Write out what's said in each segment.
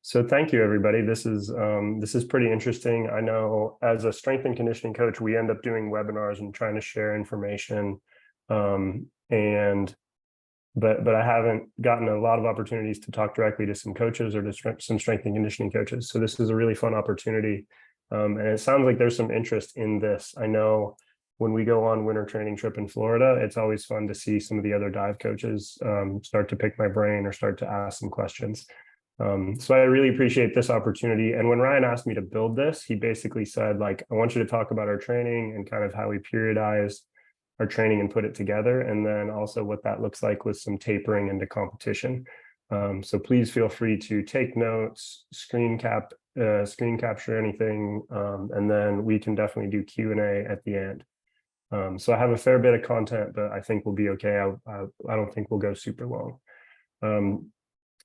So thank you, everybody. This is pretty interesting. I know as a strength and conditioning coach, we end up doing webinars and trying to share information. And but I haven't gotten a lot of opportunities to talk directly to some coaches or to some strength and conditioning coaches. So this is a really fun opportunity. And it sounds like there's some interest in this. I know when we go on winter training trip in Florida, it's always fun to see some of the other dive coaches start to pick my brain or start to ask some questions. So I really appreciate this opportunity. And when Ryan asked me to build this, he basically said, like, I want you to talk about our training and kind of how we periodize our training and put it together. And then also what that looks like with some tapering into competition. So please feel free to take notes, screen capture anything, and then we can definitely do Q&A at the end. So I have a fair bit of content, but I think we'll be okay. I don't think we'll go super long.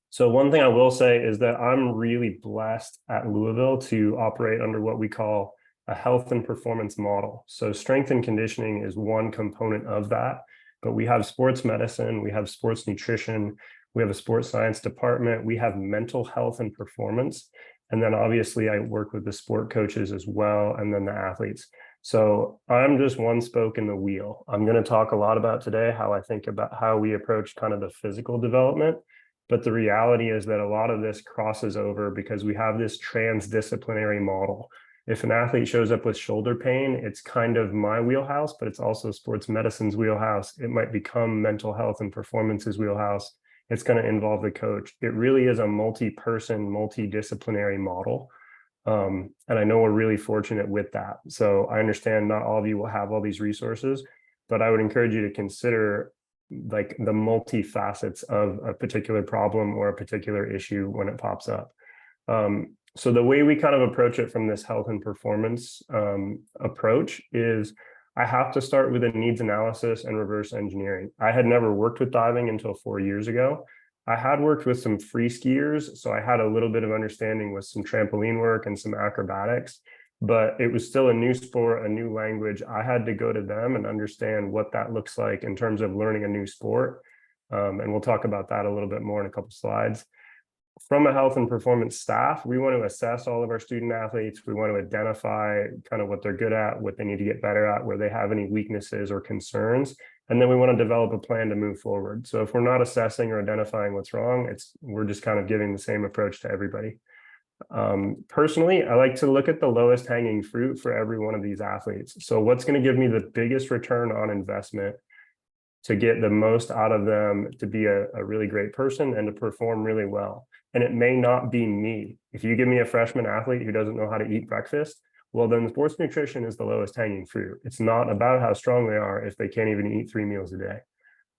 So one thing I will say is that I'm really blessed at Louisville to operate under what we call a health and performance model. So strength and conditioning is one component of that, but we have sports medicine, we have sports nutrition, we have a sports science department, we have mental health and performance. And then obviously I work with the sport coaches as well, and then the athletes. So I'm just one spoke in the wheel. I'm going to talk a lot about today how I think about how we approach kind of the physical development. But the reality is that a lot of this crosses over because we have this transdisciplinary model. If an athlete shows up with shoulder pain, it's kind of my wheelhouse, but it's also sports medicine's wheelhouse. It might become mental health and performance's wheelhouse. It's going to involve the coach. It really is a multi-person, multidisciplinary model. And I know we're really fortunate with that. So I understand not all of you will have all these resources, but I would encourage you to consider like the multifacets of a particular problem or a particular issue when it pops up. So the way we kind of approach it from this health and performance approach is I have to start with a needs analysis and reverse engineering. I had never worked with diving until 4 years ago. I had worked with some free skiers, so I had a little bit of understanding with some trampoline work and some acrobatics, but it was still a new sport, a new language. I had to go to them and understand what that looks like in terms of learning a new sport. And we'll talk about that a little bit more in a couple slides. From a health and performance staff, we want to assess all of our student athletes. We want to identify kind of what they're good at, what they need to get better at, where they have any weaknesses or concerns. And then we want to develop a plan to move forward. So if we're not assessing or identifying what's wrong, we're just kind of giving the same approach to everybody. Personally, I like to look at the lowest hanging fruit for every one of these athletes. So what's going to give me the biggest return on investment to get the most out of them to be a really great person and to perform really well. And it may not be me. If you give me a freshman athlete who doesn't know how to eat breakfast, well, then sports nutrition is the lowest hanging fruit. It's not about how strong they are if they can't even eat 3 meals a day.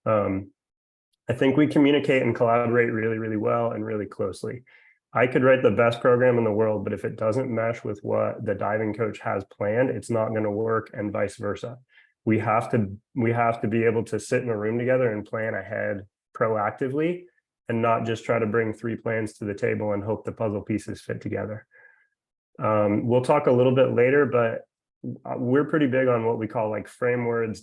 I think we communicate and collaborate really, really well and really closely. I could write the best program in the world, but if it doesn't mesh with what the diving coach has planned, it's not going to work, and vice versa. We have to be able to sit in a room together and plan ahead proactively and not just try to bring 3 plans to the table and hope the puzzle pieces fit together. We'll talk a little bit later, but we're pretty big on what we call like frameworks,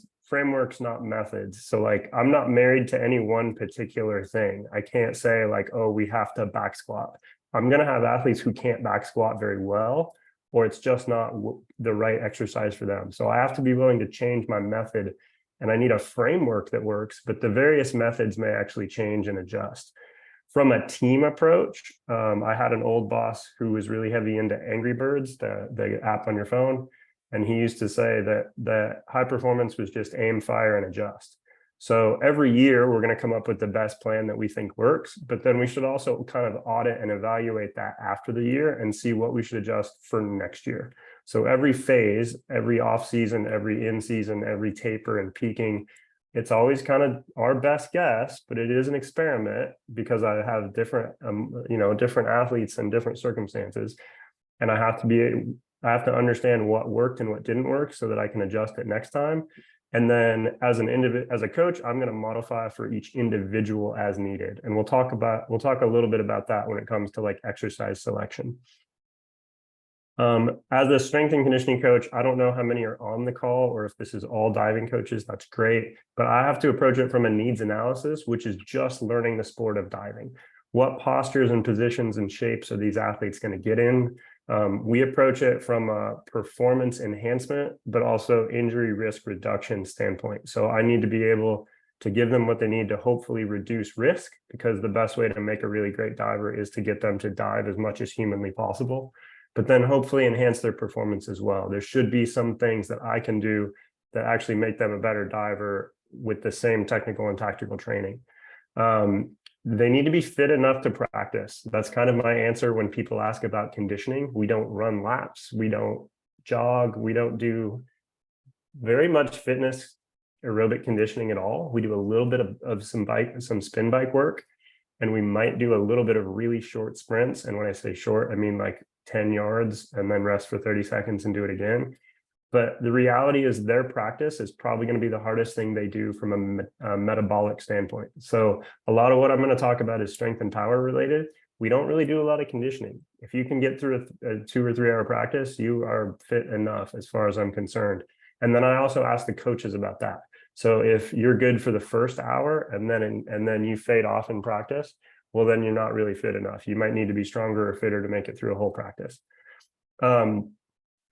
not methods. So like, I'm not married to any one particular thing. I can't say like, oh, we have to back squat. I'm going to have athletes who can't back squat very well, or it's just not the right exercise for them. So I have to be willing to change my method, and I need a framework that works, but the various methods may actually change and adjust. From a team approach, I had an old boss who was really heavy into Angry Birds, the app on your phone. And he used to say that high performance was just aim, fire, and adjust. So every year we're going to come up with the best plan that we think works, but then we should also kind of audit and evaluate that after the year and see what we should adjust for next year. So every phase, every off season, every in season, every taper and peaking, it's always kind of our best guess, but it is an experiment because I have different, different athletes and different circumstances, and I have to understand what worked and what didn't work so that I can adjust it next time. And then as a coach, I'm going to modify for each individual as needed. And we'll talk a little bit about that when it comes to like exercise selection. As a strength and conditioning coach, I don't know how many are on the call or if this is all diving coaches. That's great. But I have to approach it from a needs analysis, which is just learning the sport of diving. what postures and positions and shapes are these athletes going to get in? We approach it from a performance enhancement, but also injury risk reduction standpoint. So I need to be able to give them what they need to hopefully reduce risk, because the best way to make a really great diver is to get them to dive as much as humanly possible, but then hopefully enhance their performance as well. There should be some things that I can do that actually make them a better diver with the same technical and tactical training. They need to be fit enough to practice. That's kind of my answer when people ask about conditioning. We don't run laps, we don't jog, we don't do very much fitness aerobic conditioning at all. We do a little bit of some spin bike work, and we might do a little bit of really short sprints. And when I say short, I mean like 10 yards and then rest for 30 seconds and do it again. But the reality is their practice is probably going to be the hardest thing they do from a metabolic standpoint. So a lot of what I'm going to talk about is strength and power related. We don't really do a lot of conditioning. If you can get through a 2 or 3 hour practice, you are fit enough as far as I'm concerned. And then I also ask the coaches about that. So if you're good for the first hour and then you fade off in practice, well, then you're not really fit enough. You might need to be stronger or fitter to make it through a whole practice.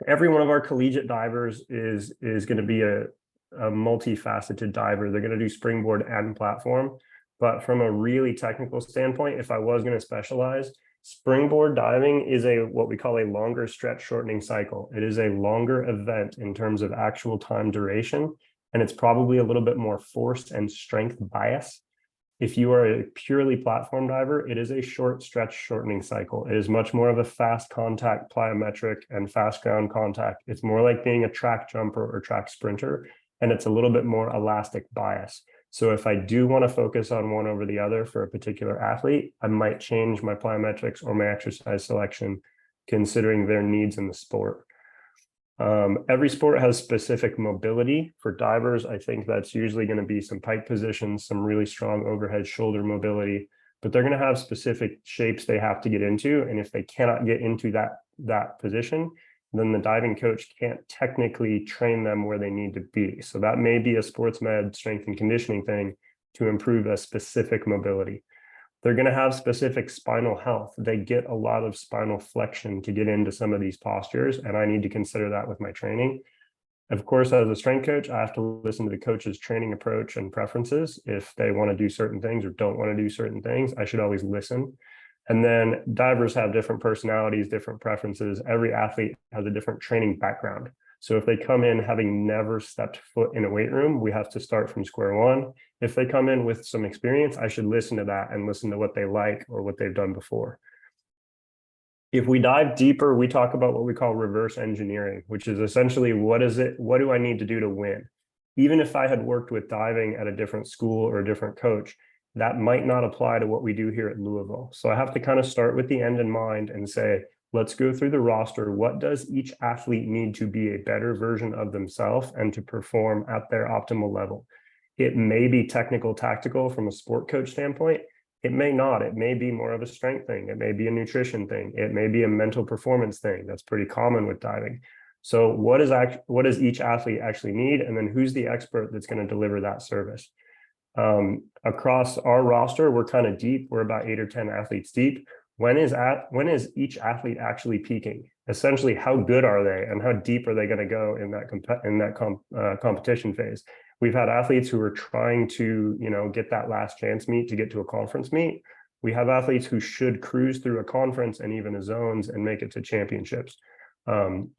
Every one of our collegiate divers is going to be a multifaceted diver. They're going to do springboard and platform. But from a really technical standpoint, if I was going to specialize, springboard diving is what we call a longer stretch shortening cycle. It is a longer event in terms of actual time duration, and it's probably a little bit more force and strength bias. If you are a purely platform diver, it is a short stretch shortening cycle. It is much more of a fast contact plyometric and fast ground contact. It's more like being a track jumper or track sprinter, and it's a little bit more elastic bias. So if I do want to focus on one over the other for a particular athlete, I might change my plyometrics or my exercise selection considering their needs in the sport. Every sport has specific mobility. For divers, I think that's usually going to be some pike positions, some really strong overhead shoulder mobility, but they're going to have specific shapes they have to get into. And if they cannot get into that position, then the diving coach can't technically train them where they need to be. So that may be a sports med strength and conditioning thing to improve a specific mobility. They're going to have specific spinal health. They get a lot of spinal flexion to get into some of these postures, and I need to consider that with my training. Of course, as a strength coach, I have to listen to the coach's training approach and preferences. If they want to do certain things or don't want to do certain things, I should always listen. And then divers have different personalities, different preferences. Every athlete has a different training background. So if they come in having never stepped foot in a weight room, we have to start from square one. If they come in with some experience, I should listen to that and listen to what they like or what they've done before. If we dive deeper, we talk about what we call reverse engineering, which is essentially what do I need to do to win? Even if I had worked with diving at a different school or a different coach, that might not apply to what we do here at Louisville. So I have to kind of start with the end in mind and say, let's go through the roster. What does each athlete need to be a better version of themselves and to perform at their optimal level? It may be technical, tactical from a sport coach standpoint. It may not. It may be more of a strength thing. It may be a nutrition thing. It may be a mental performance thing. That's pretty common with diving. So what does each athlete actually need? And then who's the expert that's going to deliver that service? Across our roster, we're kind of deep. We're about 8 or 10 athletes deep. When is each athlete actually peaking? Essentially, how good are they, and how deep are they going to go in that competition phase? We've had athletes who are trying to, get that last chance meet to get to a conference meet. We have athletes who should cruise through a conference and even a zones and make it to championships.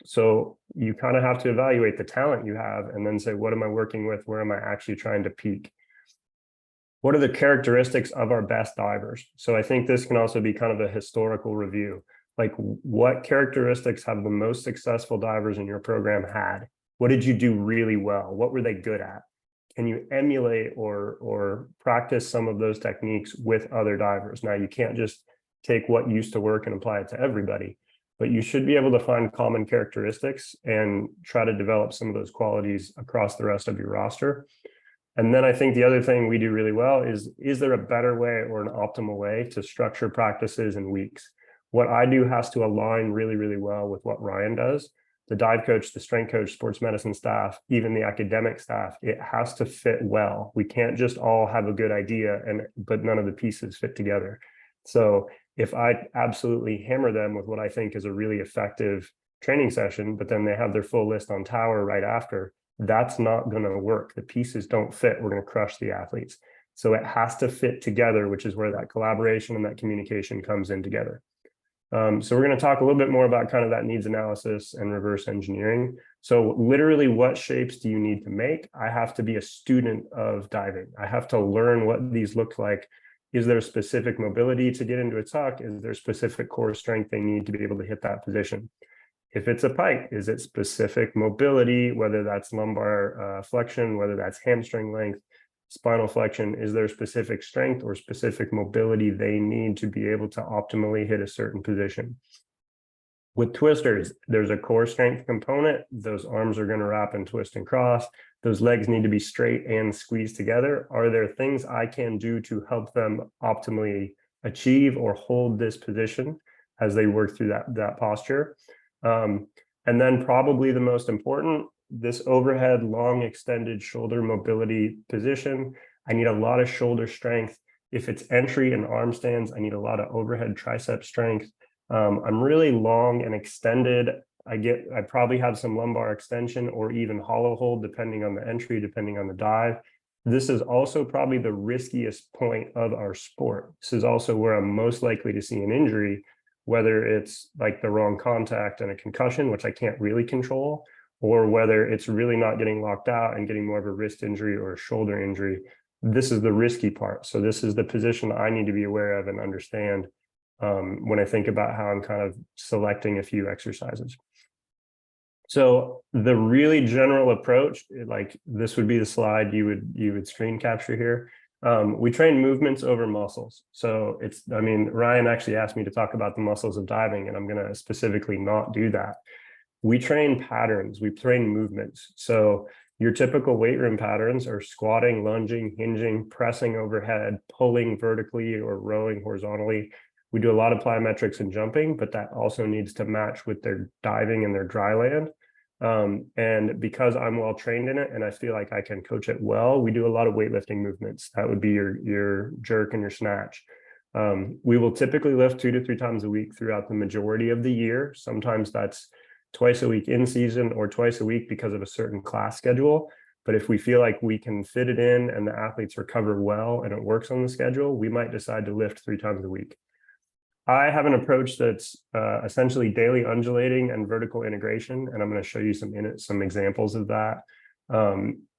So you kind of have to evaluate the talent you have and then say, what am I working with? Where am I actually trying to peak? What are the characteristics of our best divers? So I think this can also be kind of a historical review. Like, what characteristics have the most successful divers in your program had? What did you do really well? What were they good at? Can you emulate or practice some of those techniques with other divers? Now, you can't just take what used to work and apply it to everybody, but you should be able to find common characteristics and try to develop some of those qualities across the rest of your roster. And then I think the other thing we do really well is there a better way or an optimal way to structure practices in weeks? What I do has to align really, really well with what Ryan does. The dive coach, the strength coach, sports medicine staff, even the academic staff, it has to fit well. We can't just all have a good idea but none of the pieces fit together. So if I absolutely hammer them with what I think is a really effective training session, but then they have their full list on tower right after, that's not going to work. The pieces don't fit. We're going to crush the athletes. So it has to fit together, which is where that collaboration and that communication comes in together. So we're going to talk a little bit more about kind of that needs analysis and reverse engineering. So literally, what shapes do you need to make? I have to be a student of diving. I have to learn what these look like. Is there specific mobility to get into a tuck? Is there specific core strength they need to be able to hit that position? If it's a pike, is it specific mobility, whether that's lumbar flexion, whether that's hamstring length, spinal flexion? Is there specific strength or specific mobility they need to be able to optimally hit a certain position? With twisters, there's a core strength component. Those arms are going to wrap and twist and cross. Those legs need to be straight and squeezed together. Are there things I can do to help them optimally achieve or hold this position as they work through that posture? And then probably the most important, this overhead long extended shoulder mobility position. I need a lot of shoulder strength. If it's entry and arm stands, I need a lot of overhead tricep strength. I'm really long and extended. I probably have some lumbar extension or even hollow hold, depending on the entry, depending on the dive. This is also probably the riskiest point of our sport. This is also where I'm most likely to see an injury, whether it's like the wrong contact and a concussion, which I can't really control, or whether it's really not getting locked out and getting more of a wrist injury or a shoulder injury. This is the risky part. So this is the position I need to be aware of and understand when I think about how I'm kind of selecting a few exercises. So the really general approach, like this would be the slide you would screen capture here. We train movements over muscles. So Ryan actually asked me to talk about the muscles of diving, and I'm going to specifically not do that. We train patterns, we train movements. So your typical weight room patterns are squatting, lunging, hinging, pressing overhead, pulling vertically or rowing horizontally. We do a lot of plyometrics and jumping, but that also needs to match with their diving and their dry land. And because I'm well trained in it and I feel like I can coach it well, we do a lot of weightlifting movements. That would be your jerk and your snatch. We will typically lift 2 to 3 times a week throughout the majority of the year. Sometimes that's twice a week in season or twice a week because of a certain class schedule. But if we feel like we can fit it in and the athletes recover well and it works on the schedule, we might decide to lift 3 times a week. I have an approach that's essentially daily undulating and vertical integration, and I'm going to show you some examples of that.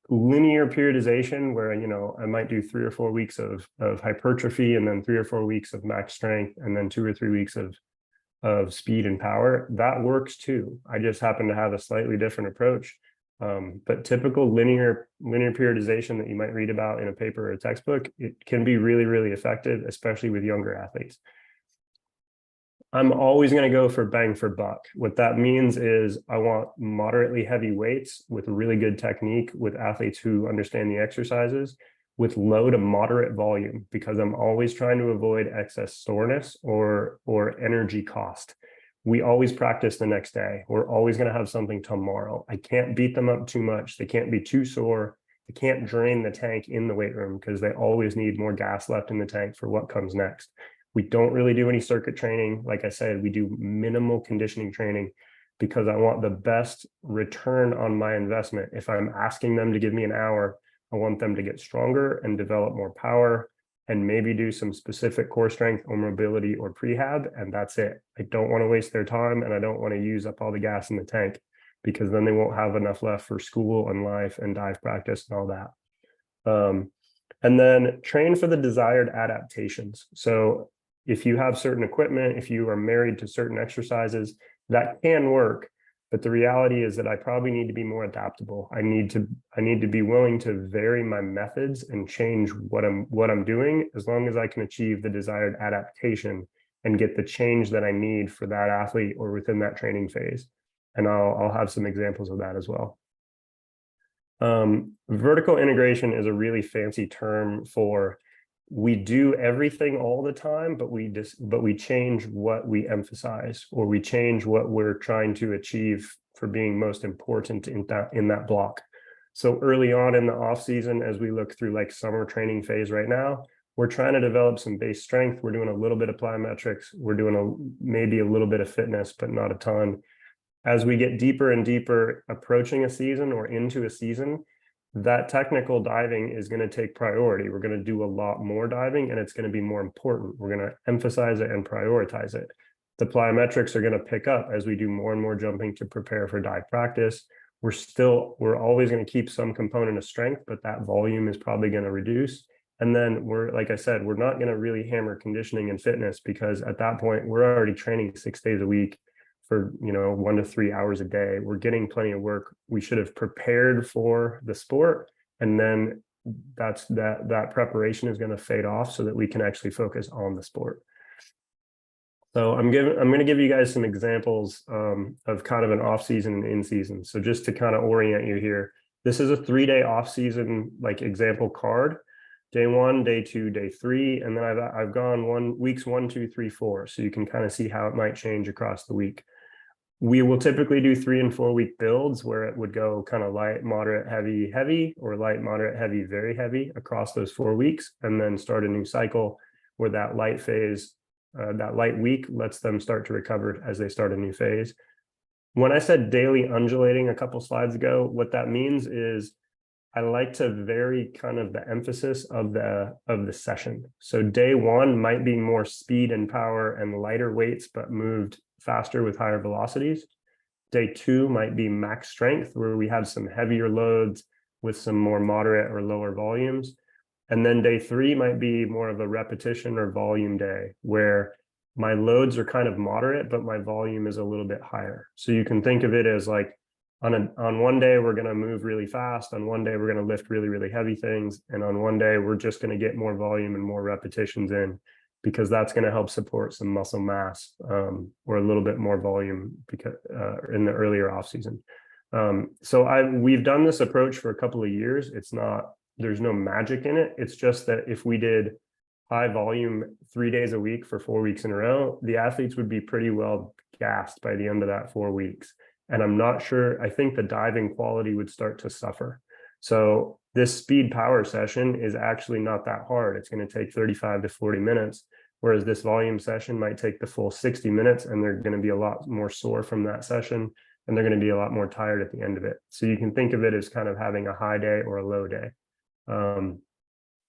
Linear periodization, where I might do 3 or 4 weeks of hypertrophy, and then 3 or 4 weeks of max strength, and then 2 or 3 weeks of speed and power. That works too. I just happen to have a slightly different approach. But typical linear periodization that you might read about in a paper or a textbook, it can be really, really effective, especially with younger athletes. I'm always going to go for bang for buck. What that means is I want moderately heavy weights with really good technique, with athletes who understand the exercises, with low to moderate volume, because I'm always trying to avoid excess soreness or energy cost. We always practice the next day. We're always going to have something tomorrow. I can't beat them up too much. They can't be too sore. They can't drain the tank in the weight room because they always need more gas left in the tank for what comes next. We don't really do any circuit training. Like I said, we do minimal conditioning training because I want the best return on my investment. If I'm asking them to give me an hour, I want them to get stronger and develop more power and maybe do some specific core strength or mobility or prehab, and that's it. I don't want to waste their time, and I don't want to use up all the gas in the tank because then they won't have enough left for school and life and dive practice and all that. And then train for the desired adaptations. So if you have certain equipment, if you are married to certain exercises, that can work. But the reality is that I probably need to be more adaptable. I need to be willing to vary my methods and change what I'm doing, as long as I can achieve the desired adaptation and get the change that I need for that athlete or within that training phase. And I'll have some examples of that as well. Vertical integration is a really fancy term for we do everything all the time, but we change what we emphasize, or we change what we're trying to achieve for being most important in that block. So early on in the off season, as we look through like summer training phase right now, we're trying to develop some base strength. We're doing a little bit of plyometrics. We're doing maybe a little bit of fitness, but not a ton. As we get deeper and deeper approaching a season or into a season, that technical diving is going to take priority. We're going to do a lot more diving, and it's going to be more important. We're going to emphasize it and prioritize it. The plyometrics are going to pick up as we do more and more jumping to prepare for dive practice. We're always going to keep some component of strength, but that volume is probably going to reduce. And then like I said, we're not going to really hammer conditioning and fitness, because at that point we're already training 6 days a week for 1 to 3 hours a day. We're getting plenty of work. We should have prepared for the sport, and then that preparation is going to fade off so that we can actually focus on the sport. So I'm going to give you guys some examples of kind of an off season and in season. So just to kind of orient you here, this is a 3-day off season like example card. Day 1, day 2, day 3, and then I've gone weeks 1, 2, 3, 4. So you can kind of see how it might change across the week. We will typically do 3 and 4 week builds where it would go kind of light, moderate, heavy, heavy, or light, moderate, heavy, very heavy across those 4 weeks, and then start a new cycle where that light phase, that light week lets them start to recover as they start a new phase. When I said daily undulating a couple slides ago, what that means is I like to vary kind of the emphasis of the session. So day 1 might be more speed and power and lighter weights, but moved faster with higher velocities. Day 2 might be max strength, where we have some heavier loads with some more moderate or lower volumes. And then day 3 might be more of a repetition or volume day, where my loads are kind of moderate, but my volume is a little bit higher. So you can think of it as like, on one day, we're going to move really fast. On one day, we're going to lift really, really heavy things. And on one day, we're just going to get more volume and more repetitions in, because that's going to help support some muscle mass or a little bit more volume because in the earlier off season. So we've done this approach for a couple of years. There's no magic in it. It's just that if we did high volume 3 days a week for 4 weeks in a row, the athletes would be pretty well gassed by the end of that 4 weeks. And I'm not sure, I think the diving quality would start to suffer. So this speed power session is actually not that hard. It's going to take 35 to 40 minutes, whereas this volume session might take the full 60 minutes, and they're going to be a lot more sore from that session, and they're going to be a lot more tired at the end of it. So you can think of it as kind of having a high day or a low day.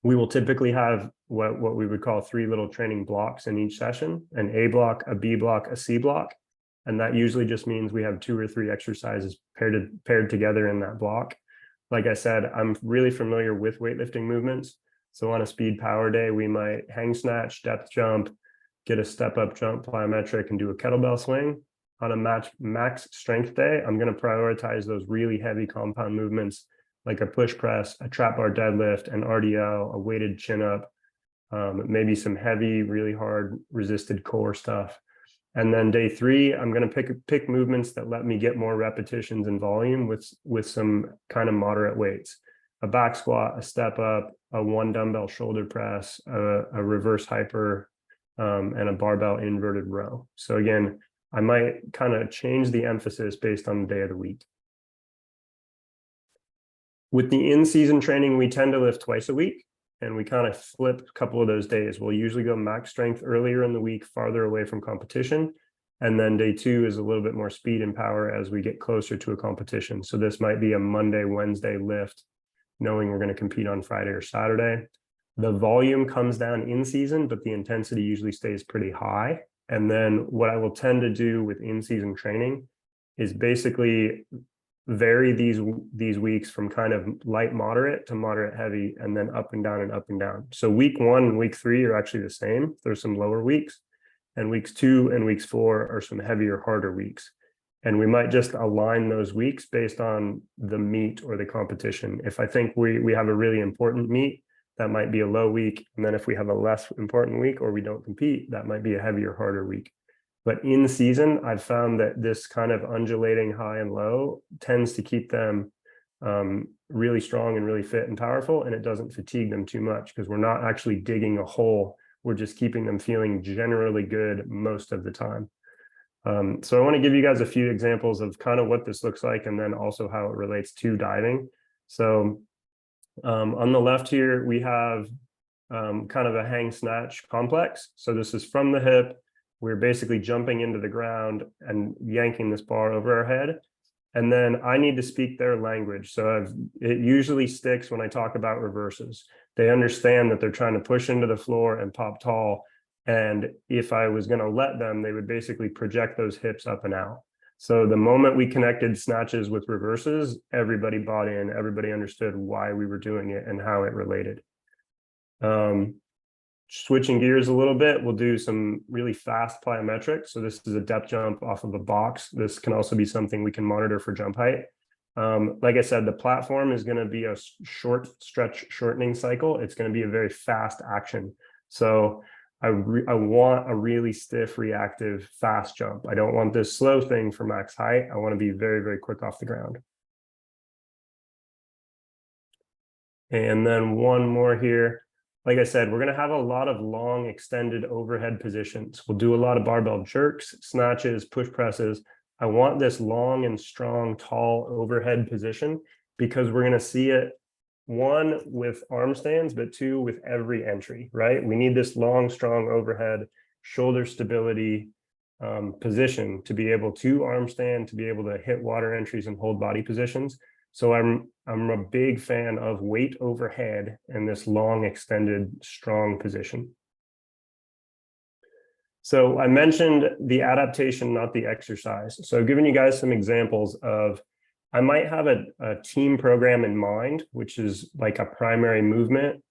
We will typically have what we would call 3 little training blocks in each session: an A block, a B block, a C block. And that usually just means we have 2 or 3 exercises paired together in that block. Like I said, I'm really familiar with weightlifting movements. So on a speed power day, we might hang snatch, depth jump, get a step up jump plyometric, and do a kettlebell swing. On a max strength day, I'm going to prioritize those really heavy compound movements like a push press, a trap bar deadlift, an RDL, a weighted chin up, maybe some heavy, really hard resisted core stuff. And then day 3, I'm going to pick movements that let me get more repetitions and volume with some kind of moderate weights: a back squat, a step up, a 1 dumbbell shoulder press, a reverse hyper, and a barbell inverted row. So again, I might kind of change the emphasis based on the day of the week. With the in-season training, we tend to lift twice a week, and we kind of flip a couple of those days. We'll usually go max strength earlier in the week, farther away from competition. And then day 2 is a little bit more speed and power as we get closer to a competition. So this might be a Monday, Wednesday lift, knowing we're going to compete on Friday or Saturday. The volume comes down in season, but the intensity usually stays pretty high. And then what I will tend to do with in-season training is basically vary these weeks from kind of light moderate to moderate heavy, and then up and down and up and down. So week 1 and week 3 are actually the same. There's some lower weeks, and weeks 2 and weeks 4 are some heavier, harder weeks. And we might just align those weeks based on the meet or the competition. If I think we have a really important meet, that might be a low week. And then if we have a less important week or we don't compete, that might be a heavier, harder week. But in season, I've found that this kind of undulating high and low tends to keep them really strong and really fit and powerful, and it doesn't fatigue them too much because we're not actually digging a hole. We're just keeping them feeling generally good most of the time. So I want to give you guys a few examples of kind of what this looks like, and then also how it relates to diving. So on the left here, we have kind of a hang snatch complex. So this is from the hip. We're basically jumping into the ground and yanking this bar over our head. And then I need to speak their language. So it usually sticks when I talk about reverses. They understand that they're trying to push into the floor and pop tall. And if I was going to let them, they would basically project those hips up and out. So the moment we connected snatches with reverses, everybody bought in, everybody understood why we were doing it and how it related. Switching gears a little bit, we'll do some really fast plyometrics. So this is a depth jump off of a box. This can also be something we can monitor for jump height. Like I said, the platform is going to be a short stretch shortening cycle. It's going to be a very fast action. So I want a really stiff, reactive, fast jump. I don't want this slow thing for max height. I want to be very, very quick off the ground. And then one more here. Like I said, we're going to have a lot of long extended overhead positions. We'll do a lot of barbell jerks, snatches, push presses. I want this long and strong, tall overhead position because we're going to see it, one, with arm stands, but two, with every entry, right? We need this long, strong overhead, shoulder stability position to be able to arm stand, to be able to hit water entries and hold body positions. So I'm a big fan of weight overhead and this long, extended, strong position. So I mentioned the adaptation, not the exercise. So I've given you guys some examples of, I might have a team program in mind, which is like a primary movement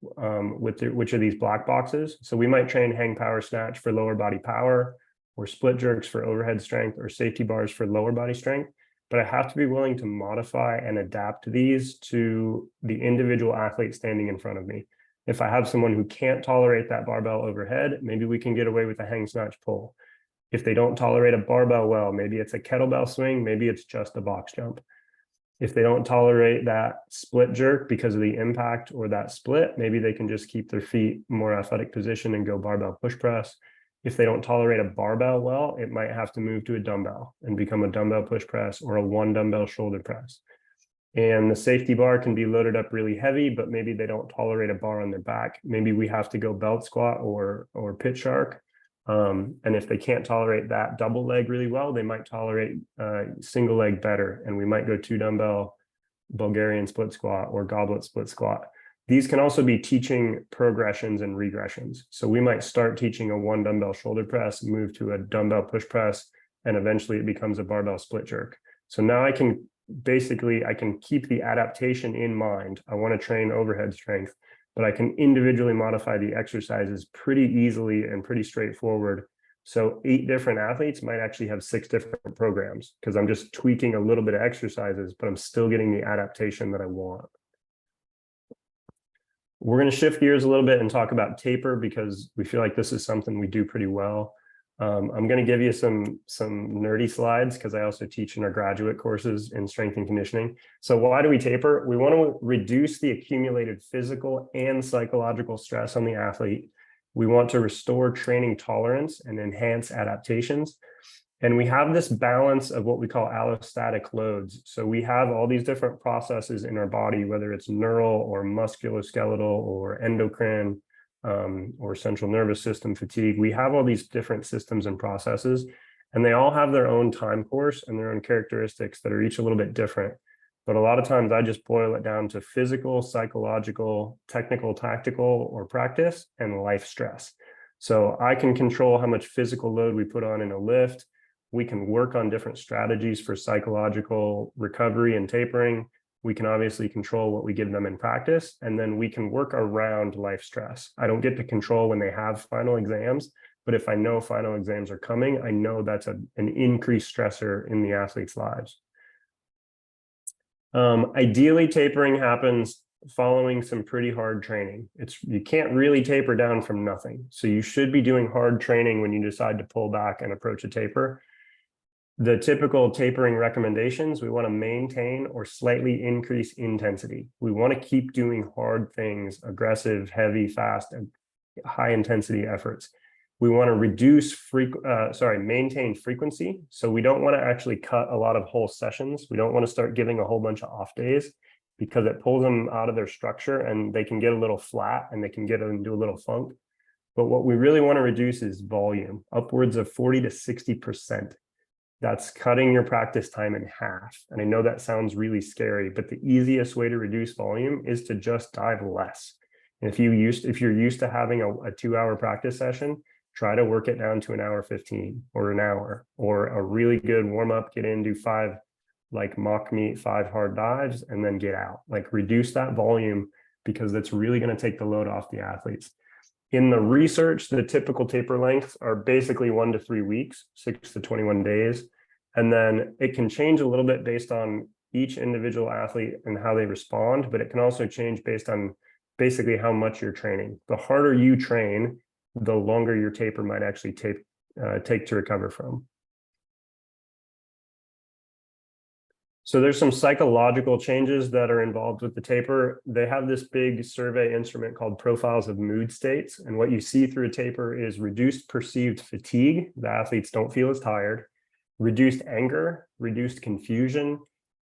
with which of these black boxes. So we might train hang power snatch for lower body power, or split jerks for overhead strength, or safety bars for lower body strength. But I have to be willing to modify and adapt these to the individual athlete standing in front of me. If I have someone who can't tolerate that barbell overhead, maybe we can get away with a hang snatch pull. If they don't tolerate a barbell well, maybe it's a kettlebell swing, maybe it's just a box jump. If they don't tolerate that split jerk because of the impact or that split, maybe they can just keep their feet more athletic position and go barbell push press. If they don't tolerate a barbell well, it might have to move to a dumbbell and become a dumbbell push press or a one dumbbell shoulder press. And the safety bar can be loaded up really heavy, but maybe they don't tolerate a bar on their back. Maybe we have to go belt squat or pit shark. And if they can't tolerate that double leg really well, they might tolerate single leg better. And we might go two dumbbell Bulgarian split squat or goblet split squat. These can also be teaching progressions and regressions. So we might start teaching a one dumbbell shoulder press, move to a dumbbell push press, and eventually it becomes a barbell split jerk. So now I can keep the adaptation in mind. I want to train overhead strength, but I can individually modify the exercises pretty easily and pretty straightforward. So 8 different athletes might actually have 6 different programs because I'm just tweaking a little bit of exercises, but I'm still getting the adaptation that I want. We're going to shift gears a little bit and talk about taper because we feel like this is something we do pretty well. I'm going to give you some nerdy slides because I also teach in our graduate courses in strength and conditioning. So why do we taper? We want to reduce the accumulated physical and psychological stress on the athlete. We want to restore training tolerance and enhance adaptations. And we have this balance of what we call allostatic loads. So we have all these different processes in our body, whether it's neural or musculoskeletal or endocrine or central nervous system fatigue. We have all these different systems and processes, and they all have their own time course and their own characteristics that are each a little bit different. But a lot of times I just boil it down to physical, psychological, technical, tactical, or practice, and life stress. So I can control how much physical load we put on in a lift. We can work on different strategies for psychological recovery and tapering. We can obviously control what we give them in practice, and then we can work around life stress. I don't get to control when they have final exams, but if I know final exams are coming, I know that's an increased stressor in the athletes' lives. Ideally, tapering happens following some pretty hard training. You can't really taper down from nothing. So you should be doing hard training when you decide to pull back and approach a taper. The typical tapering recommendations, we want to maintain or slightly increase intensity. We want to keep doing hard things, aggressive, heavy, fast, and high intensity efforts. We want to maintain frequency. So we don't want to actually cut a lot of whole sessions. We don't want to start giving a whole bunch of off days because it pulls them out of their structure and they can get a little flat and they can get into a little funk. But what we really want to reduce is volume, upwards of 40 to 60%. That's cutting your practice time in half. And I know that sounds really scary, but the easiest way to reduce volume is to just dive less. And if you're used to having a 2-hour practice session, try to work it down to an hour 15 or an hour, or a really good warm up, get in, do 5 like mock meet, 5 hard dives, and then get out. Like reduce that volume, because that's really going to take the load off the athletes. In the research, the typical taper lengths are basically 1 to 3 weeks, 6 to 21 days. And then it can change a little bit based on each individual athlete and how they respond, but it can also change based on basically how much you're training. The harder you train, the longer your taper might actually take to recover from. So there's some psychological changes that are involved with the taper. They have this big survey instrument called Profiles of Mood States. And what you see through a taper is reduced perceived fatigue. The athletes don't feel as tired. Reduced anger, reduced confusion,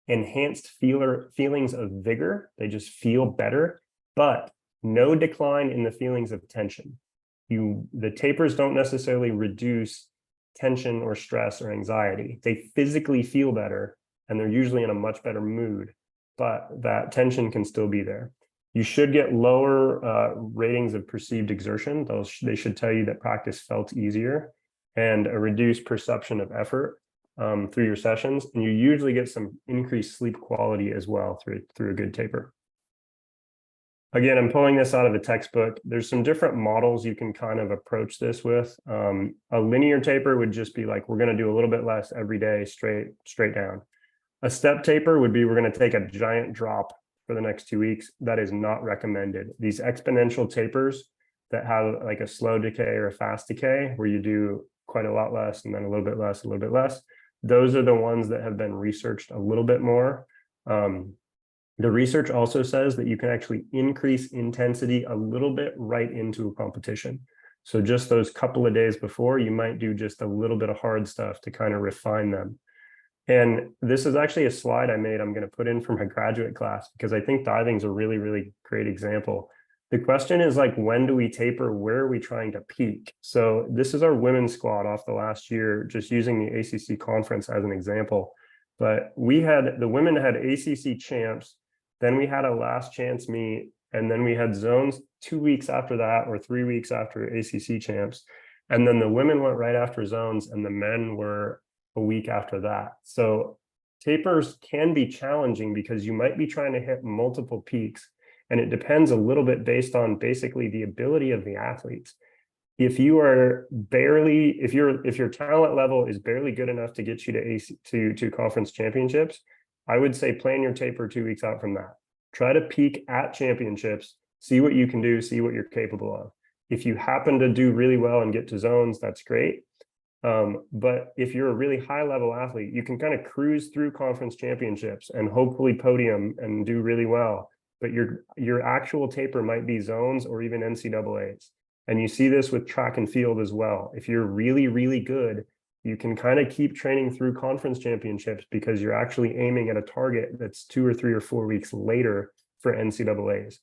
enhanced feelings of vigor. They just feel better, but no decline in the feelings of tension. The tapers don't necessarily reduce tension or stress or anxiety. They physically feel better, and they're usually in a much better mood, but that tension can still be there. You should get lower ratings of perceived exertion. They should tell you that practice felt easier, and a reduced perception of effort through your sessions. And you usually get some increased sleep quality as well through a good taper. Again, I'm pulling this out of a textbook. There's some different models you can kind of approach this with. A linear taper would just be like, we're going to do a little bit less every day, straight down. A step taper would be, we're going to take a giant drop for the next 2 weeks. That is not recommended. These exponential tapers that have like a slow decay or a fast decay, where you do quite a lot less and then a little bit less, a little bit less, those are the ones that have been researched a little bit more. The research also says that you can actually increase intensity a little bit right into a competition. So just those couple of days before, you might do just a little bit of hard stuff to kind of refine them. And this is actually a slide I made, I'm going to put in for my graduate class, because I think diving is a really, really great example. The question is like, when do we taper? Where are we trying to peak? So this is our women's squad off the last year, just using the ACC conference as an example. But the women had ACC champs, then we had a last chance meet, and then we had zones 2 weeks after that, or 3 weeks after ACC champs. And then the women went right after zones, and the men were a week after that. So tapers can be challenging because you might be trying to hit multiple peaks, and it depends a little bit based on basically the ability of the athletes. If your talent level is barely good enough to get you to conference championships, I would say plan your taper 2 weeks out from that. Try to peak at championships, see what you can do, see what you're capable of. If you happen to do really well and get to zones, that's great. But if you're a really high level athlete, you can kind of cruise through conference championships and hopefully podium and do really well. But your actual taper might be zones or even NCAAs. And you see this with track and field as well. If you're really, really good, you can kind of keep training through conference championships because you're actually aiming at a target that's 2 or 3 or 4 weeks later for NCAAs.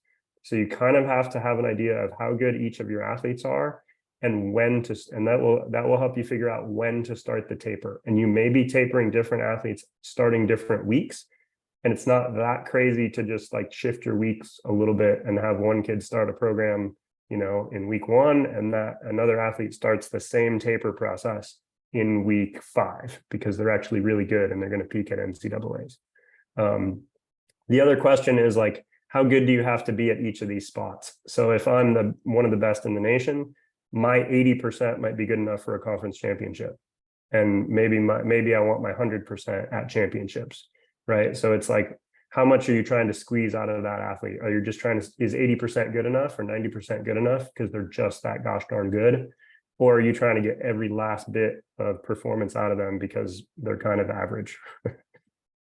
So you kind of have to have an idea of how good each of your athletes are, and that will help you figure out when to start the taper. And you may be tapering different athletes starting different weeks, and it's not that crazy to just like shift your weeks a little bit and have one kid start a program, in week 1, and that another athlete starts the same taper process in week 5 because they're actually really good and they're going to peak at NCAAs. The other question is like, how good do you have to be at each of these spots? So if I'm one of the best in the nation, my 80% might be good enough for a conference championship. And maybe I want my 100% at championships, right? So it's like, how much are you trying to squeeze out of that athlete? Are you just is 80% good enough or 90% good enough because they're just that gosh darn good? Or are you trying to get every last bit of performance out of them because they're kind of average?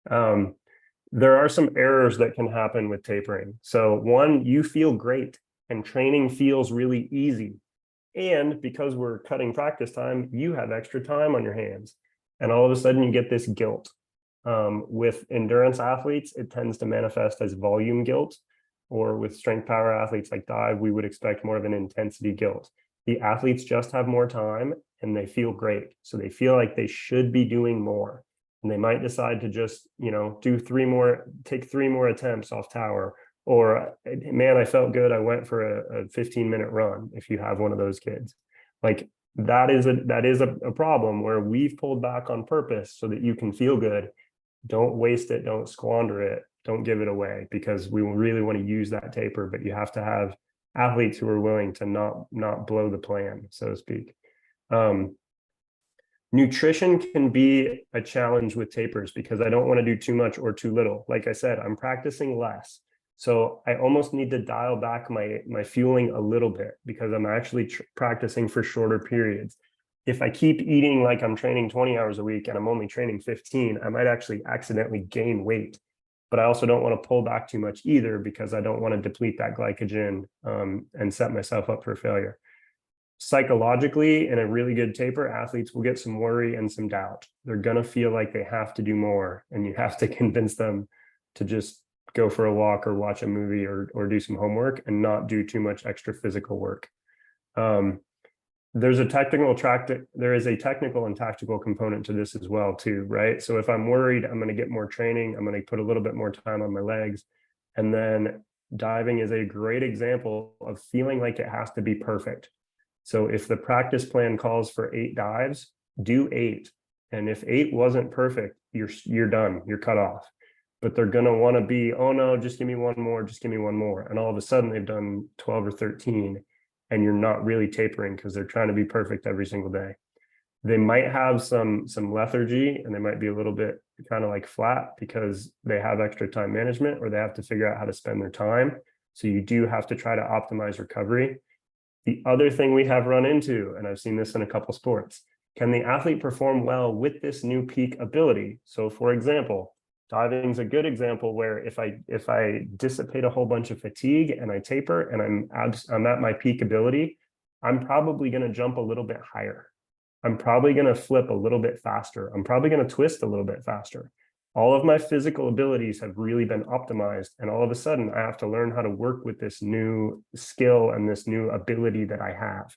There are some errors that can happen with tapering. So one, you feel great and training feels really easy. And because we're cutting practice time, you have extra time on your hands. And all of a sudden you get this guilt. With endurance athletes, it tends to manifest as volume guilt, or with strength power athletes like dive, we would expect more of an intensity guilt. The athletes just have more time and they feel great. So they feel like they should be doing more. And they might decide to just, take 3 more attempts off tower, or man, I felt good, I went for a 15-minute run. If you have one of those kids, like that is a problem where we've pulled back on purpose so that you can feel good. Don't waste it, don't squander it, don't give it away, because we really want to use that taper, but you have to have athletes who are willing to not blow the plan, so to speak. Nutrition can be a challenge with tapers because I don't want to do too much or too little. Like I said, I'm practicing less. So I almost need to dial back my fueling a little bit because I'm actually practicing for shorter periods. If I keep eating like I'm training 20 hours a week and I'm only training 15, I might actually accidentally gain weight. But I also don't want to pull back too much either because I don't want to deplete that glycogen and set myself up for failure. Psychologically, in a really good taper, athletes will get some worry and some doubt. They're going to feel like they have to do more, and you have to convince them to just go for a walk or watch a movie or do some homework and not do too much extra physical work. There is a technical and tactical component to this as well too, right? So if I'm worried, I'm going to get more training, I'm going to put a little bit more time on my legs. And then diving is a great example of feeling like it has to be perfect. So if the practice plan calls for 8 dives, do 8. And if 8 wasn't perfect, you're done, you're cut off. But they're going to want to be, oh no, just give me one more, just give me one more. And all of a sudden they've done 12 or 13 and you're not really tapering because they're trying to be perfect every single day. They might have some lethargy and they might be a little bit kind of like flat because they have extra time management or they have to figure out how to spend their time. So you do have to try to optimize recovery. The other thing we have run into, and I've seen this in a couple sports, can the athlete perform well with this new peak ability? So for example, diving is a good example where if I dissipate a whole bunch of fatigue and I taper and I'm at my peak ability, I'm probably going to jump a little bit higher. I'm probably going to flip a little bit faster. I'm probably going to twist a little bit faster. All of my physical abilities have really been optimized. And all of a sudden, I have to learn how to work with this new skill and this new ability that I have.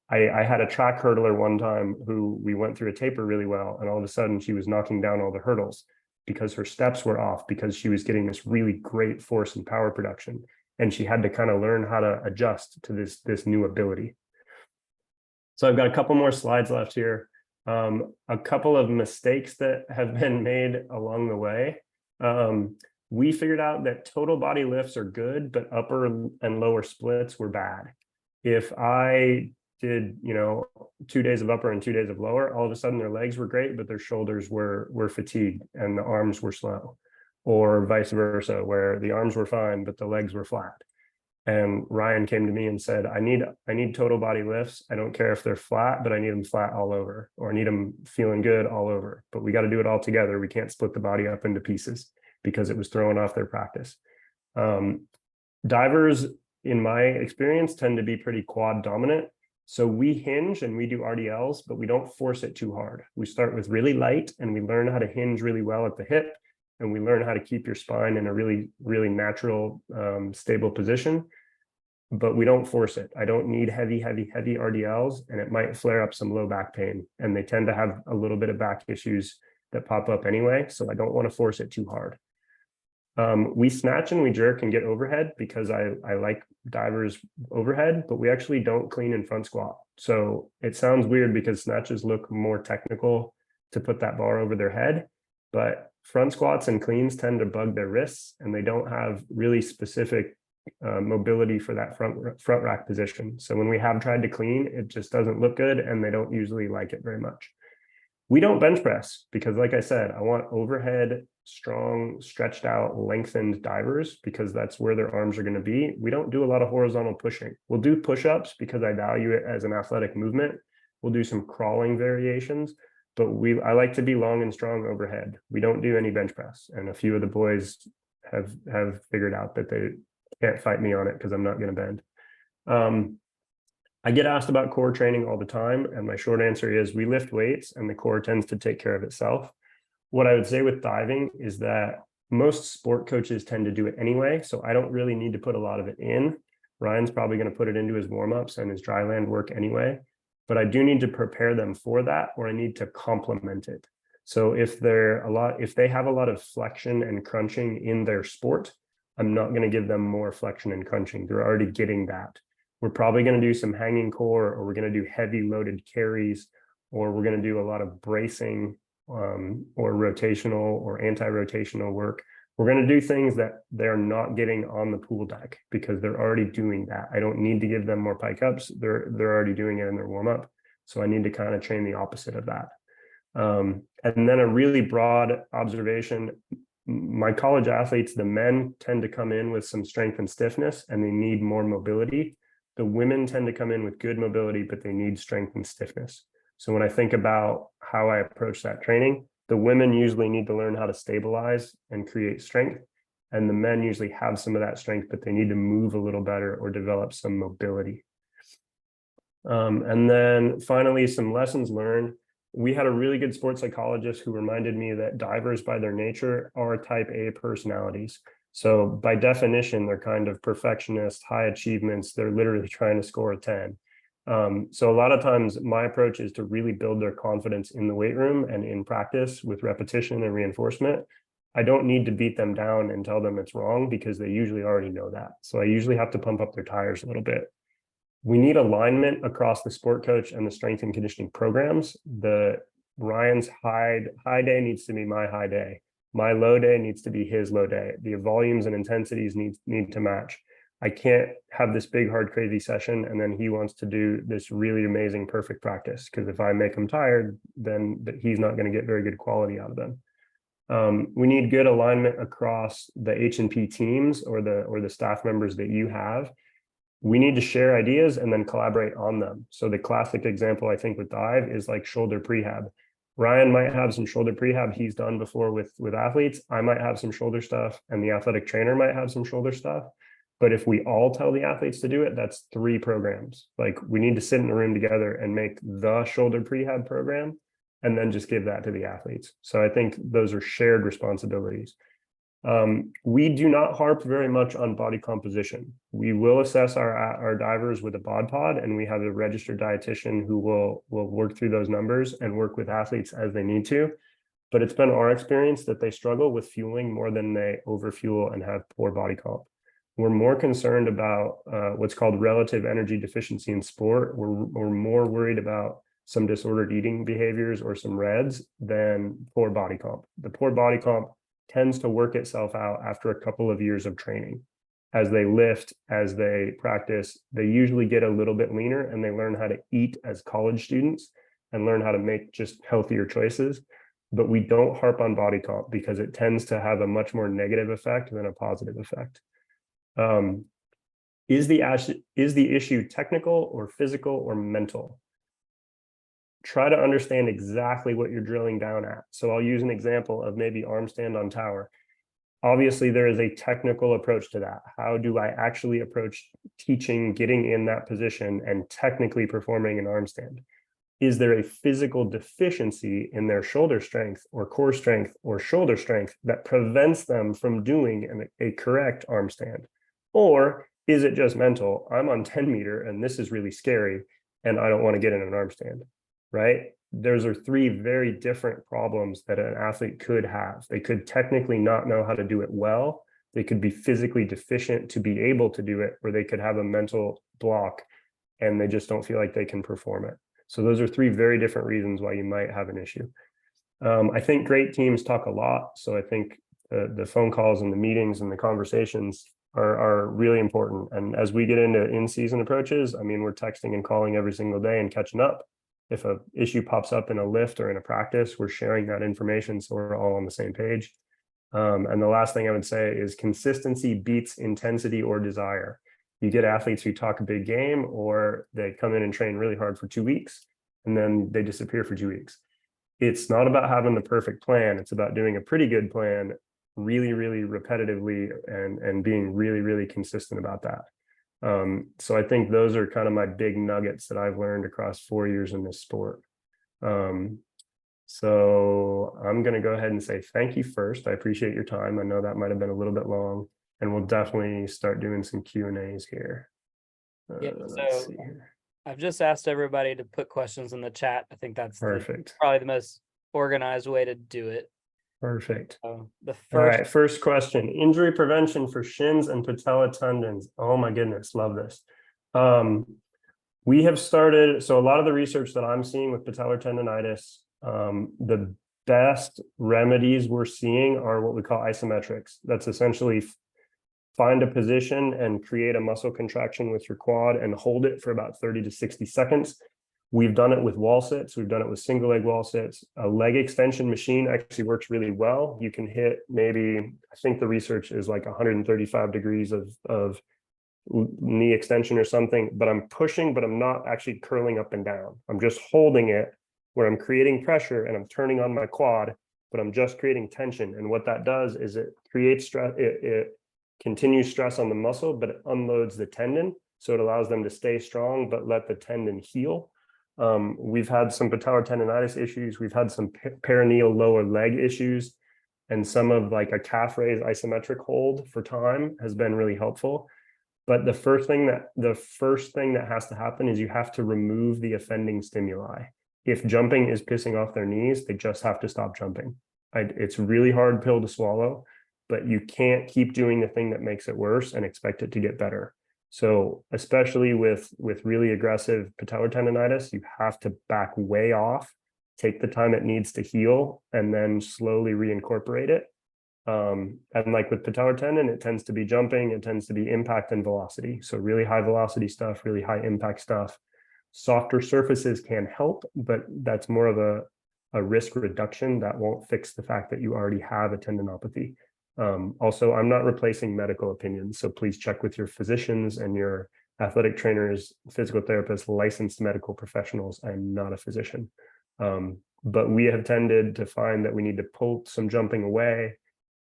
I had a track hurdler one time who we went through a taper really well. And all of a sudden, she was knocking down all the hurdles because her steps were off, because she was getting this really great force and power production. And she had to kind of learn how to adjust to this new ability. So I've got a couple more slides left here. A couple of mistakes that have been made along the way. We figured out that total body lifts are good, but upper and lower splits were bad. If I did, 2 days of upper and 2 days of lower, all of a sudden their legs were great, but their shoulders were fatigued and the arms were slow, or vice versa, where the arms were fine, but the legs were flat. And Ryan came to me and said, I need total body lifts. I don't care if they're flat, but I need them flat all over, or I need them feeling good all over. But we got to do it all together. We can't split the body up into pieces because it was throwing off their practice. Divers, in my experience, tend to be pretty quad dominant. So we hinge and we do RDLs, but we don't force it too hard. We start with really light and we learn how to hinge really well at the hip. And we learn how to keep your spine in a really, really natural, stable position, but we don't force it. I don't need heavy RDLs, and it might flare up some low back pain. And they tend to have a little bit of back issues that pop up anyway. So I don't want to force it too hard. We snatch and we jerk and get overhead because I like divers overhead, but we actually don't clean in front squat. So it sounds weird because snatches look more technical to put that bar over their head, but front squats and cleans tend to bug their wrists and they don't have really specific mobility for that front rack position. So when we have tried to clean, it just doesn't look good and they don't usually like it very much. We don't bench press because, like I said, I want overhead, strong, stretched out, lengthened divers because that's where their arms are going to be. We don't do a lot of horizontal pushing. We'll do push-ups because I value it as an athletic movement. We'll do some crawling variations, but I like to be long and strong overhead. We don't do any bench press. And a few of the boys have figured out that they can't fight me on it because I'm not going to bend. I get asked about core training all the time. And my short answer is we lift weights and the core tends to take care of itself. What I would say with diving is that most sport coaches tend to do it anyway, so I don't really need to put a lot of it in. Ryan's probably going to put it into his warm-ups and his dry land work anyway, but I do need to prepare them for that, or I need to complement it. So if they have a lot of flexion and crunching in their sport, I'm not going to give them more flexion and crunching. They're already getting that. We're probably going to do some hanging core, or we're going to do heavy loaded carries, or we're going to do a lot of bracing or rotational or anti-rotational work. We're going to do things that they're not getting on the pool deck because they're already doing that. I don't need to give them more pike ups. They're already doing it in their warm up. So I need to kind of train the opposite of that. And then a really broad observation, my college athletes, the men tend to come in with some strength and stiffness and they need more mobility. The women tend to come in with good mobility, but they need strength and stiffness. So when I think about how I approach that training, the women usually need to learn how to stabilize and create strength. And the men usually have some of that strength, but they need to move a little better or develop some mobility. And then finally, some lessons learned. We had a really good sports psychologist who reminded me that divers by their nature are type A personalities. So by definition, they're kind of perfectionists, high achievements. They're literally trying to score a 10. So a lot of times my approach is to really build their confidence in the weight room and in practice with repetition and reinforcement. I don't need to beat them down and tell them it's wrong because they usually already know that. So I usually have to pump up their tires a little bit. We need alignment across the sport coach and the strength and conditioning programs. Ryan's high day needs to be my high day. My low day needs to be his low day. The volumes and intensities need to match. I can't have this big, hard, crazy session and then he wants to do this really amazing, perfect practice. Because if I make him tired, then he's not going to get very good quality out of them. We need good alignment across the H&P teams or the staff members that you have. We need to share ideas and then collaborate on them. So the classic example, I think, with dive is like shoulder prehab. Ryan might have some shoulder prehab he's done before with athletes. I might have some shoulder stuff and the athletic trainer might have some shoulder stuff. But if we all tell the athletes to do it, that's 3 programs. Like we need to sit in a room together and make the shoulder prehab program and then just give that to the athletes. So I think those are shared responsibilities. We do not harp very much on body composition. We will assess our divers with a bod pod, and we have a registered dietitian who will work through those numbers and work with athletes as they need to. But it's been our experience that they struggle with fueling more than they overfuel and have poor body comp. We're more concerned about what's called relative energy deficiency in sport. We're more worried about some disordered eating behaviors or some REDs than poor body comp. The poor body comp tends to work itself out after a couple of years of training. As they lift, as they practice, they usually get a little bit leaner and they learn how to eat as college students and learn how to make just healthier choices. But we don't harp on body comp because it tends to have a much more negative effect than a positive effect. Is the issue technical or physical or mental? Try to understand exactly what you're drilling down at. So I'll use an example of maybe arm stand on tower. Obviously, there is a technical approach to that. How do I actually approach teaching, getting in that position and technically performing an arm stand? Is there a physical deficiency in their shoulder strength or core strength or shoulder strength that prevents them from doing a correct arm stand? Or is it just mental? I'm on 10 meter and this is really scary and I don't want to get in an arm stand. Right? Those are 3 very different problems that an athlete could have. They could technically not know how to do it well. They could be physically deficient to be able to do it, or they could have a mental block and they just don't feel like they can perform it. So those are 3 very different reasons why you might have an issue. I think great teams talk a lot. So I think the phone calls and the meetings and the conversations are really important. And as we get into in-season approaches, I mean, we're texting and calling every single day and catching up. If an issue pops up in a lift or in a practice, we're sharing that information so we're all on the same page. And the last thing I would say is consistency beats intensity or desire. You get athletes who talk a big game or they come in and train really hard for 2 weeks and then they disappear for 2 weeks. It's not about having the perfect plan. It's about doing a pretty good plan really, really repetitively and being really, really consistent about that. So I think those are kind of my big nuggets that I've learned across 4 years in this sport. So I'm going to go ahead and say thank you first. I appreciate your time. I know that might have been a little bit long, and we'll definitely start doing some Q&As here. Yeah, Let's so see here. I've just asked everybody to put questions in the chat. I think that's Perfect. probably the most organized way to do it. Perfect. The All right, first question. Injury prevention for shins and patella tendons. Oh my goodness, love this. We have started, so a lot of the research that I'm seeing with patellar tendonitis, the best remedies we're seeing are what we call isometrics. That's essentially find a position and create a muscle contraction with your quad and hold it for about 30 to 60 seconds. We've done it with wall sits. We've done it with single leg wall sits. A leg extension machine actually works really well. You can hit maybe, I think the research is like 135 degrees of knee extension or something, but I'm pushing, but I'm not actually curling up and down. I'm just holding it where I'm creating pressure and I'm turning on my quad, but I'm just creating tension. And what that does is it creates stress, it continues stress on the muscle, but it unloads the tendon. So it allows them to stay strong, but let the tendon heal. We've had some patellar tendonitis issues. We've had some perineal lower leg issues, and some of like a calf raise isometric hold for time has been really helpful. But the first thing that has to happen is you have to remove the offending stimuli. If jumping is pissing off their knees, they just have to stop jumping. It's a really hard pill to swallow, but you can't keep doing the thing that makes it worse and expect it to get better. So especially with really aggressive patellar tendonitis, you have to back way off, take the time it needs to heal, and then slowly reincorporate it. And like with patellar tendon, it tends to be jumping, it tends to be impact and velocity. So really high velocity stuff, really high impact stuff. Softer surfaces can help, but that's more of a risk reduction that won't fix the fact that you already have a tendinopathy. Also, I'm not replacing medical opinions, so please check with your physicians and your athletic trainers, physical therapists, licensed medical professionals. I'm not a physician. But we have tended to find that we need to pull some jumping away,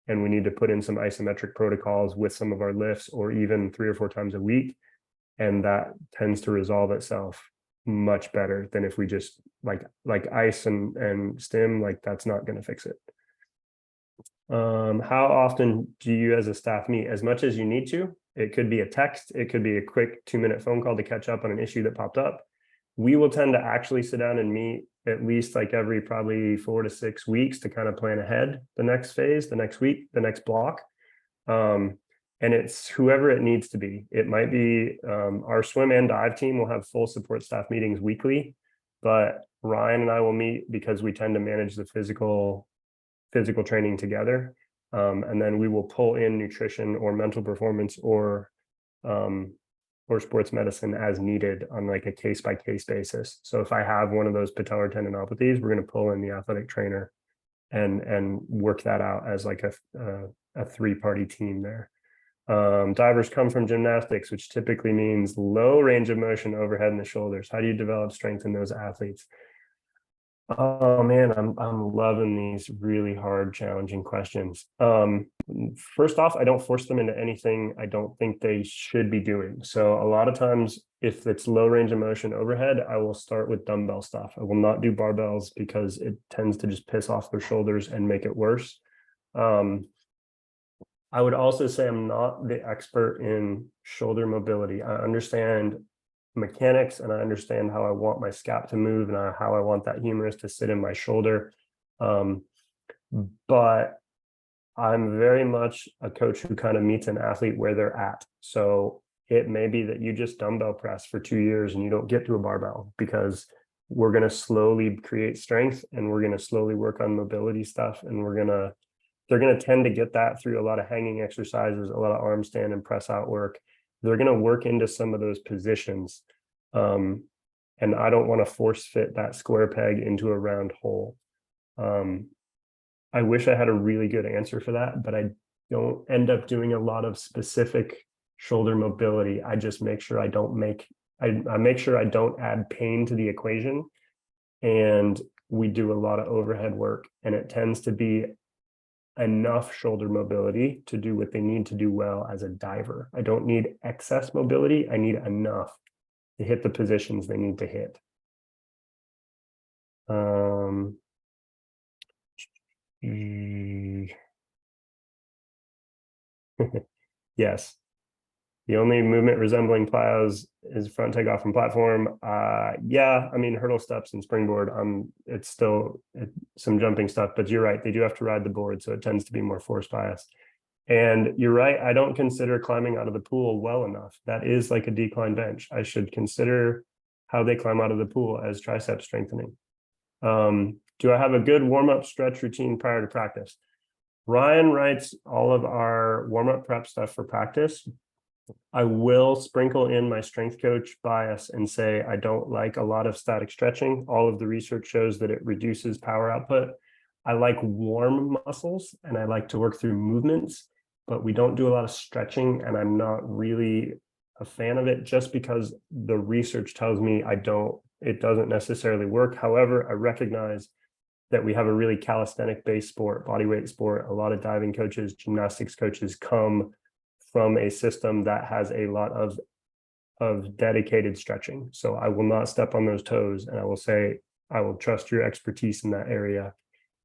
and we need to put in some isometric protocols with some of our lifts, or even 3 or 4 times a week. And that tends to resolve itself much better than if we just like ice and stim, like that's not going to fix it. How often do you as a staff meet? As much as you need to. It could be a text, it could be a quick 2-minute phone call to catch up on an issue that popped up. We will tend to actually sit down and meet at least like every probably 4 to 6 weeks to kind of plan ahead the next phase, the next week, the next block. And it's whoever it needs to be. It might be our swim and dive team will have full support staff meetings weekly, but Ryan and I will meet because we tend to manage the physical training together. And then we will pull in nutrition or mental performance or sports medicine as needed on like a case-by-case basis. So if I have one of those patellar tendinopathies, we're going to pull in the athletic trainer and work that out as like a 3-party team there. Divers come from gymnastics, which typically means low range of motion overhead in the shoulders. How do you develop strength in those athletes? Oh man, I'm loving these really hard, challenging questions. First off, I don't force them into anything I don't think they should be doing. So a lot of times, if it's low range of motion overhead, I will start with dumbbell stuff. I will not do barbells because it tends to just piss off their shoulders and make it worse. I would also say I'm not the expert in shoulder mobility. I understand mechanics and I understand how I want my scap to move and how I want that humerus to sit in my shoulder. But I'm very much a coach who kind of meets an athlete where they're at. So it may be that you just dumbbell press for 2 years and you don't get to a barbell, because we're going to slowly create strength and we're going to slowly work on mobility stuff, and they're going to tend to get that through a lot of hanging exercises, a lot of arm stand and press out work. They're going to work into some of those positions. And I don't want to force fit that square peg into a round hole. I wish I had a really good answer for that, but I don't end up doing a lot of specific shoulder mobility. I just make sure I make sure I don't add pain to the equation. And we do a lot of overhead work, and it tends to be enough shoulder mobility to do what they need to do well as a diver. I don't need excess mobility. I need enough to hit the positions they need to hit. Yes. The only movement resembling plows is front takeoff and platform. Yeah, I mean hurdle steps and springboard. It's still some jumping stuff, but you're right. They do have to ride the board, so it tends to be more force bias. And you're right. I don't consider climbing out of the pool well enough. That is like a decline bench. I should consider how they climb out of the pool as tricep strengthening. Do I have a good warm-up stretch routine prior to practice? Ryan writes all of our warm-up prep stuff for practice. I will sprinkle in my strength coach bias and say I don't like a lot of static stretching. All of the research shows that it reduces power output. I like warm muscles and I like to work through movements, but we don't do a lot of stretching, and I'm not really a fan of it just because the research tells me it doesn't necessarily work. However, I recognize that we have a really calisthenic based sport, bodyweight sport. A lot of diving coaches, gymnastics coaches come from a system that has a lot of dedicated stretching. So I will not step on those toes, and I will say I will trust your expertise in that area.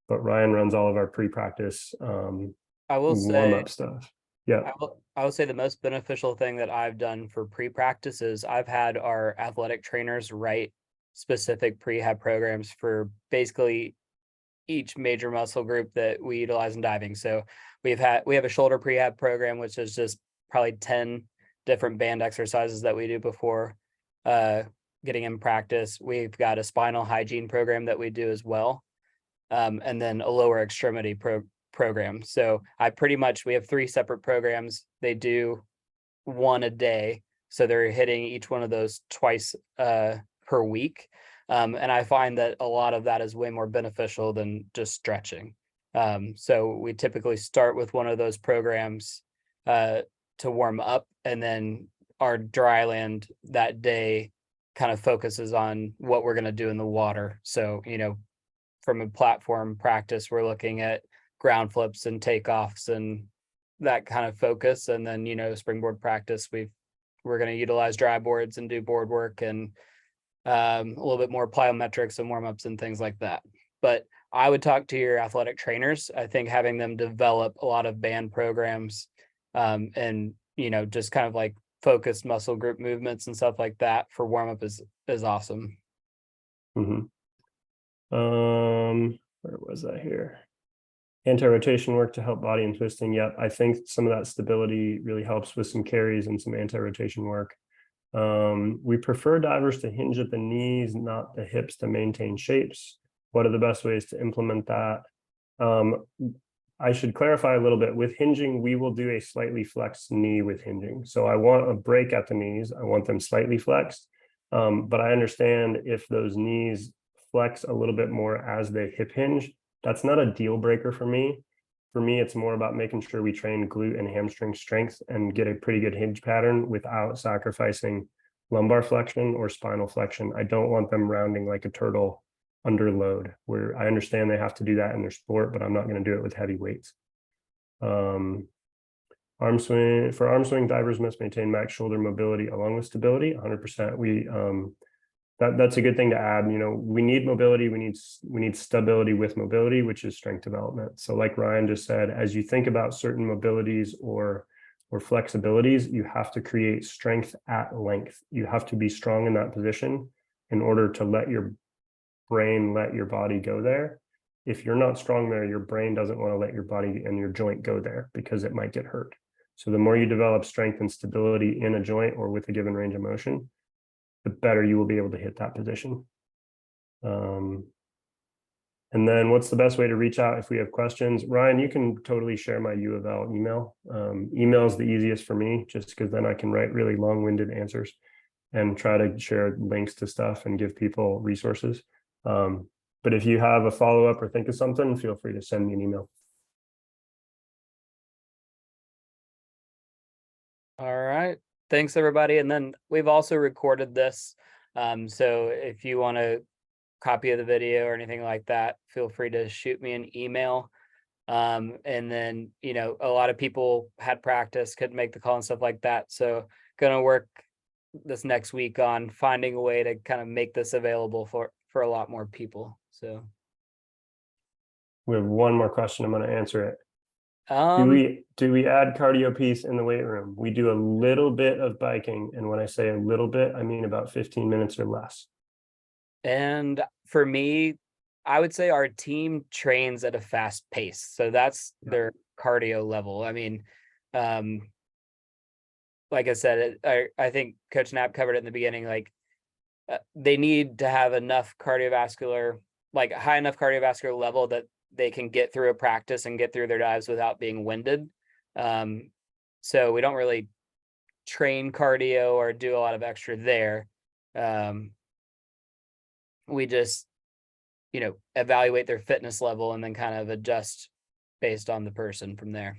But Ryan runs all of our pre-practice I will say, warm-up stuff. Yeah. I will say the most beneficial thing that I've done for pre-practice is I've had our athletic trainers write specific prehab programs for basically each major muscle group that we utilize in diving. So we have a shoulder prehab program, which is just probably 10 different band exercises that we do before getting in practice. We've got a spinal hygiene program that we do as well. And then a lower extremity program. So we have 3 separate programs. They do one a day. So they're hitting each one of those twice per week. And I find that a lot of that is way more beneficial than just stretching. So we typically start with one of those programs to warm up, and then our dry land that day kind of focuses on what we're going to do in the water. So, from a platform practice, we're looking at ground flips and takeoffs and that kind of focus. And then, springboard practice, we're going to utilize dry boards and do board work and a little bit more plyometrics and warm-ups and things like that. But I would talk to your athletic trainers. I think having them develop a lot of band programs and just kind of like focused muscle group movements and stuff like that for warm-up is awesome. Mm-hmm. Where was that here? Anti-rotation work to help body and twisting. Yep, I think some of that stability really helps with some carries and some anti-rotation work. We prefer divers to hinge at the knees, not the hips, to maintain shapes. What are the best ways to implement that? I should clarify a little bit. With hinging, we will do a slightly flexed knee with hinging. So I want a break at the knees. I want them slightly flexed. But I understand if those knees flex a little bit more as they hip hinge, that's not a deal breaker for me. For me, it's more about making sure we train glute and hamstring strength and get a pretty good hinge pattern without sacrificing lumbar flexion or spinal flexion. I don't want them rounding like a turtle under load, where I understand they have to do that in their sport, but I'm not going to do it with heavy weights. Arm swing, divers must maintain max shoulder mobility along with stability. 100%. That's a good thing to add. We need mobility. We need stability with mobility, which is strength development. So like Ryan just said, as you think about certain mobilities or flexibilities, you have to create strength at length. You have to be strong in that position in order to let your brain, let your body go there. If you're not strong there, your brain doesn't want to let your body and your joint go there because it might get hurt. So the more you develop strength and stability in a joint or with a given range of motion, the better you will be able to hit that position. And then what's the best way to reach out if we have questions? Ryan, you can totally share my U of L email. Email is the easiest for me, just because then I can write really long-winded answers and try to share links to stuff and give people resources. But if you have a follow-up or think of something, feel free to send me an email. All right. Thanks, everybody. And then we've also recorded this. So if you want a copy of the video or anything like that, feel free to shoot me an email. And then, a lot of people had practice, couldn't make the call and stuff like that. So going to work this next week on finding a way to kind of make this available for a lot more people. So we have one more question. I'm going to answer it. Do Um, we add cardio piece in the weight room? We do a little bit of biking, and when I say a little bit, I mean about 15 minutes or less. and for me, I would say our team trains at a fast pace. So that's Yeah. their cardio level. I mean, like I said, I think Coach Knapp covered it in the beginning. Like they need to have enough cardiovascular, like high enough cardiovascular level that they can get through a practice and get through their dives without being winded. So we don't really train cardio or do a lot of extra there. We just, evaluate their fitness level and then kind of adjust based on the person from there.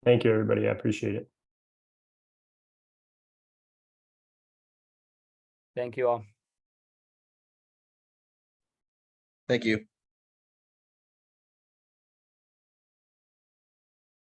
Thank you, everybody. I appreciate it. Thank you all. Thank you.